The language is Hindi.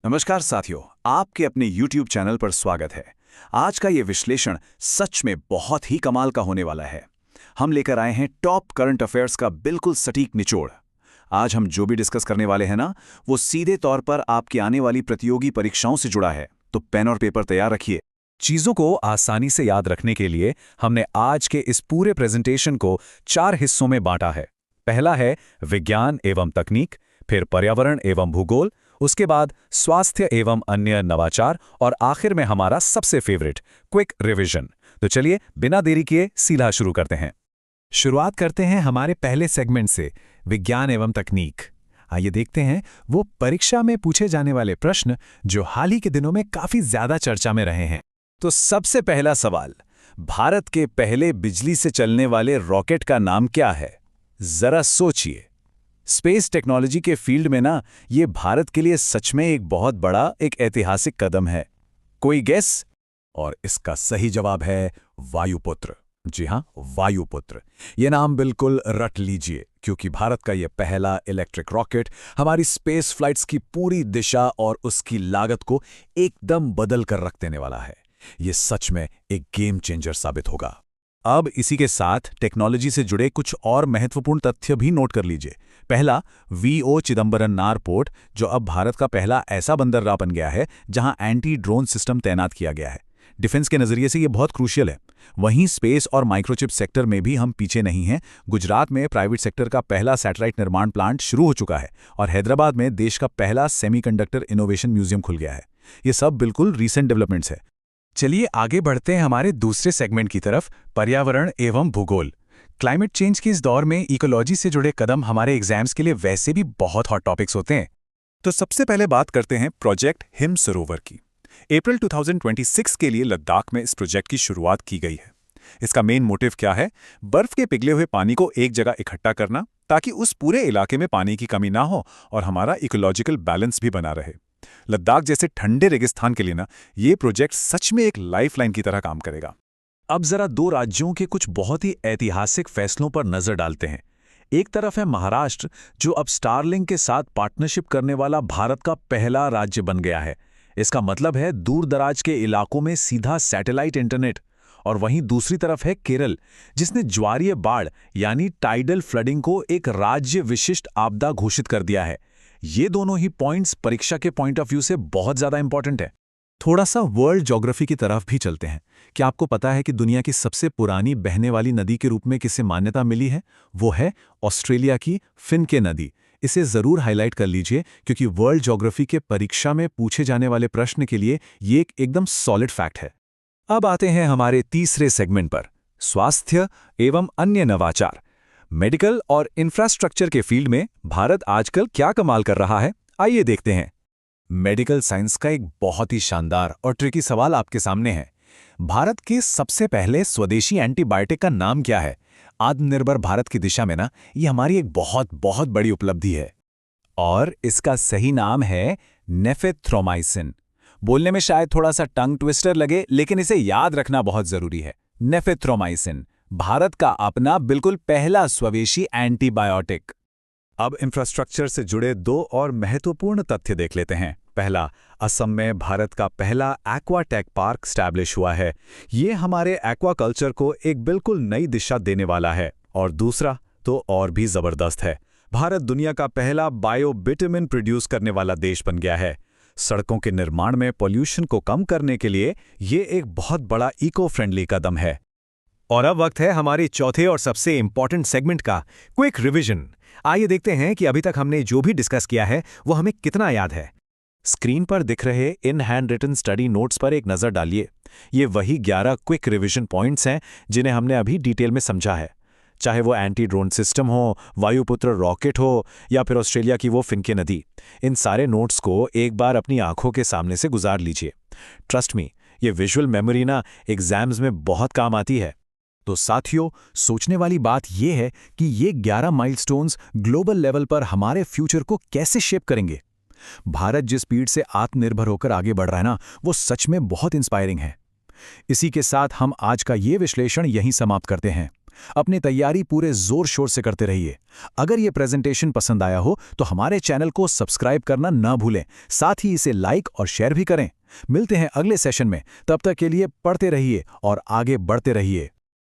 नमस्कार साथियों, आपके अपने YouTube चैनल पर स्वागत है। आज का ये विश्लेषण सच में बहुत ही कमाल का होने वाला है। हम लेकर आए हैं टॉप करंट अफेयर्स का बिल्कुल सटीक निचोड़। आज हम जो भी डिस्कस करने वाले हैं ना, वो सीधे तौर पर आपकी आने वाली प्रतियोगी परीक्षाओं से जुड़ा है। तो पेन और पेपर तैयार रखिए। चीजों को आसानी से याद रखने के लिए हमने आज के इस पूरे प्रेजेंटेशन को 4 हिस्सों में बांटा है। पहला है विज्ञान एवं तकनीक, फिर पर्यावरण एवं भूगोल, उसके बाद स्वास्थ्य एवं अन्य नवाचार और आखिर में हमारा सबसे फेवरेट क्विक रिवीजन। तो चलिए बिना देरी किए सीधा शुरू करते हैं। शुरुआत करते हैं हमारे पहले सेगमेंट से, विज्ञान एवं तकनीक। आइए देखते हैं वो परीक्षा में पूछे जाने वाले प्रश्न जो हाल ही के दिनों में काफी ज्यादा चर्चा में रहे हैं। तो सबसे पहला सवाल, भारत के पहले बिजली से चलने वाले रॉकेट का नाम क्या है? जरा सोचिए। स्पेस टेक्नोलॉजी के फील्ड में ना, ये भारत के लिए सच में एक बहुत बड़ा एक ऐतिहासिक कदम है। कोई गेस? और इसका सही जवाब है वायुपुत्र। जी हां, वायुपुत्र। ये नाम बिल्कुल रट लीजिए, क्योंकि भारत का ये पहला इलेक्ट्रिक रॉकेट हमारी स्पेस फ्लाइट्स की पूरी दिशा और उसकी लागत को एकदम बदल कर रख देने वाला है। ये सच में एक गेम चेंजर साबित होगा। अब इसी के साथ टेक्नोलॉजी से जुड़े कुछ और महत्वपूर्ण तथ्य भी नोट कर लीजिए। पहला, वीओ चिदम्बरम पोर्ट, जो अब भारत का पहला ऐसा बंदरगाह बन गया है जहां एंटी ड्रोन सिस्टम तैनात किया गया है। डिफेंस के नजरिए से ये बहुत क्रूशियल है। वहीं स्पेस और माइक्रोचिप सेक्टर में भी हम पीछे नहीं हैं। गुजरात में प्राइवेट सेक्टर का पहला सैटेलाइट निर्माण प्लांट शुरू हो चुका है और हैदराबाद में देश का पहला सेमीकंडक्टर इनोवेशन म्यूजियम खुल गया है। ये सब बिल्कुल रीसेंट डेवलपमेंट्स है। चलिए आगे बढ़ते हैं हमारे दूसरे सेगमेंट की तरफ, पर्यावरण एवं भूगोल। क्लाइमेट चेंज के इस दौर में इकोलॉजी से जुड़े कदम हमारे एग्जाम्स के लिए वैसे भी बहुत हॉट टॉपिक्स होते हैं। तो सबसे पहले बात करते हैं प्रोजेक्ट हिम सरोवर की। अप्रैल 2026 के लिए लद्दाख में इस प्रोजेक्ट की शुरुआत की गई है। इसका मेन मोटिव क्या है? बर्फ के पिघले हुए पानी को एक जगह इकट्ठा करना, ताकि उस पूरे इलाके में पानी की कमी ना हो और हमारा इकोलॉजिकल बैलेंस भी बना रहे। लद्दाख जैसे ठंडे रेगिस्तान के लिए ना, ये प्रोजेक्ट सच में एक लाइफलाइन की तरह काम करेगा। अब जरा दो राज्यों के कुछ बहुत ही ऐतिहासिक फैसलों पर नजर डालते हैं। एक तरफ है महाराष्ट्र, जो अब स्टारलिंक के साथ पार्टनरशिप करने वाला भारत का पहला राज्य बन गया है। इसका मतलब है दूर दराज के इलाकों में सीधा सैटेलाइट इंटरनेट। और वहीं दूसरी तरफ है केरल, जिसने ज्वारीय बाढ़ यानी टाइडल फ्लडिंग को एक राज्य विशिष्ट आपदा घोषित कर दिया है। ये दोनों ही पॉइंट्स परीक्षा के पॉइंट ऑफ व्यू से बहुत ज्यादा इंपॉर्टेंट है। थोड़ा सा वर्ल्ड ज्योग्राफी की तरफ भी चलते हैं। क्या आपको पता है कि दुनिया की सबसे पुरानी बहने वाली नदी के रूप में किसे मान्यता मिली है? वो है ऑस्ट्रेलिया की फिनके नदी। इसे जरूर हाईलाइट कर लीजिए, क्योंकि वर्ल्ड ज्योग्राफी के परीक्षा में पूछे जाने वाले प्रश्न के लिए ये एक एकदम सॉलिड फैक्ट है। अब आते हैं हमारे तीसरे सेगमेंट पर, स्वास्थ्य एवं अन्य नवाचार। मेडिकल और इंफ्रास्ट्रक्चर के फील्ड में भारत आजकल क्या कमाल कर रहा है, आइए देखते हैं। मेडिकल साइंस का एक बहुत ही शानदार और ट्रिकी सवाल आपके सामने है। भारत के सबसे पहले स्वदेशी एंटीबायोटिक का नाम क्या है? आत्मनिर्भर भारत की दिशा में ना, ये हमारी एक बहुत बहुत बड़ी उपलब्धि है। और इसका सही नाम है नेफेथ्रोमाइसिन। बोलने में शायद थोड़ा सा टंग ट्विस्टर लगे, लेकिन इसे याद रखना बहुत जरूरी है। नेफेथ्रोमाइसिन भारत का अपना बिल्कुल पहला स्वदेशी एंटीबायोटिक। अब इंफ्रास्ट्रक्चर से जुड़े दो और महत्वपूर्ण तथ्य देख लेते हैं। पहला, असम में भारत का पहला एक्वाटेक पार्क स्टैब्लिश हुआ है। ये हमारे एक्वाकल्चर को एक बिल्कुल नई दिशा देने वाला है। और दूसरा तो और भी जबरदस्त है, भारत दुनिया का पहला बायोबिटामिन प्रोड्यूस करने वाला देश बन गया है। सड़कों के निर्माण में पॉल्यूशन को कम करने के लिए ये एक बहुत बड़ा इको फ्रेंडली कदम है। और अब वक्त है हमारे चौथे और सबसे इंपॉर्टेंट सेगमेंट का, क्विक रिवीजन। आइए देखते हैं कि अभी तक हमने जो भी डिस्कस किया है वो हमें कितना याद है। स्क्रीन पर दिख रहे इन हैंड रिटन स्टडी नोट्स पर एक नज़र डालिए। ये वही 11 क्विक रिवीजन पॉइंट्स हैं जिन्हें हमने अभी डिटेल में समझा है। चाहे वो एंटी ड्रोन सिस्टम हो, वायुपुत्र रॉकेट हो या फिर ऑस्ट्रेलिया की वो फिनके नदी, इन सारे नोट्स को एक बार अपनी आंखों के सामने से गुजार लीजिए। ट्रस्ट मी, ये विजुअल मेमोरी ना एग्जाम्स में बहुत काम आती है। तो साथियों, सोचने वाली बात यह है कि ये 11 माइलस्टोन्स ग्लोबल लेवल पर हमारे फ्यूचर को कैसे शेप करेंगे। भारत जिस स्पीड से आत्मनिर्भर होकर आगे बढ़ रहा है ना, वो सच में बहुत इंस्पायरिंग है। इसी के साथ हम आज का ये विश्लेषण यहीं समाप्त करते हैं। अपनी तैयारी पूरे जोर शोर से करते रहिए। अगर ये प्रेजेंटेशन पसंद आया हो तो हमारे चैनल को सब्सक्राइब करना ना भूलें, साथ ही इसे लाइक और शेयर भी करें। मिलते हैं अगले सेशन में, तब तक के लिए पढ़ते रहिए और आगे बढ़ते रहिए।